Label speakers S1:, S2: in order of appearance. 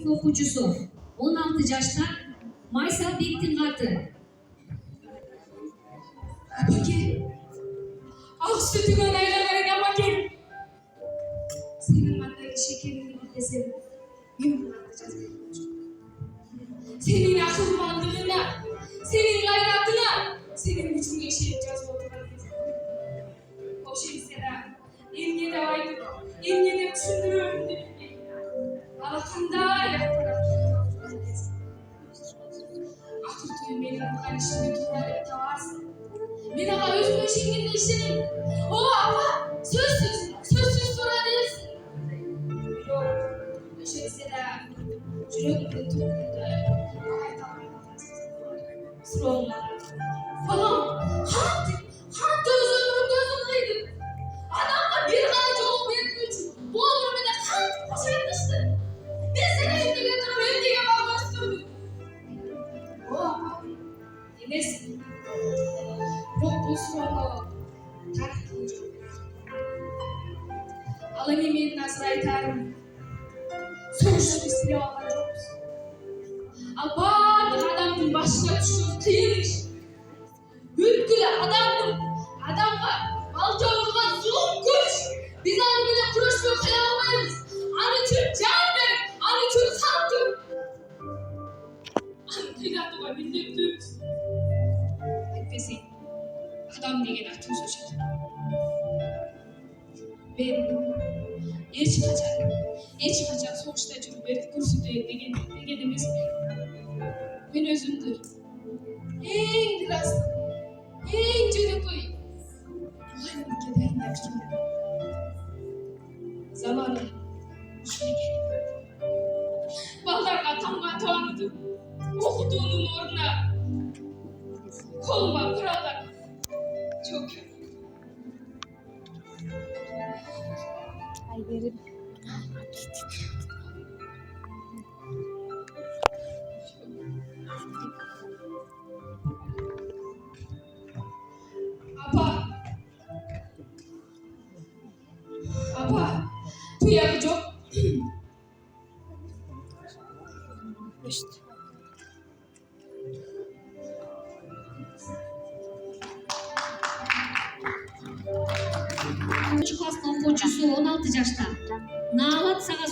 S1: Okucusu 16 yaşta Maysal Bektin katı.
S2: Peki, ak sütüne naylalarına bakayım. Senin maddeyi şekerini keselim. Yumruğunu atacağız. Senin akıl bandılığına, senin gayratına, senin gücünü yaşayacağız ortalarımızda. Hoş elbiseler, emniyete aydık, emniyete düşündürüyorum demek. Allah'ında yaptılar. Atatürk'ün benim bu kardeşimi tutarıp tavarsın. Ben ama özgür şekilde işlerim. O ama sözsüz sorarız. Yok, şöyle Cürükle Türk'de Sıralar falan. Hatta gözümdeydim. Adamla bir ağacı olmayan için bu ömrümde kan koşarmıştı. Bir sene şimdi götürüp evde yapamaz sürdüm. O ama demesin. Yok bu sırada tarih kılacağım. Alın yemeğin nasıl aytarım. Sonuçta bir silah alacağız. Abartı adamın başına düştüğü kıymış. Hürküle adamım. Adamla balta vurgan zulüm kuş. Biz annemle kuruşmuyor kıyamayız. Anı Türk can ver. Anı Türk sandım. Anı kıynatıma bildirdim. Etmesin. Adam degen atın soşadı. Ben yer çıkacak sonuçta cürübet kürsüde degenimiz ben özümdür. En biraz, en cürübüy. Ulan ülkeden yapayım. Zamanı şuna gelip. Ballarla tamla tanıdım. Okuduğunun oruna. Koluma krallar. Çok kötü.
S3: Ay yerim.
S2: Apa, tu yang jok.
S3: İşte.
S1: Küçük hasta okucusu 16 yaşta. Nalat sana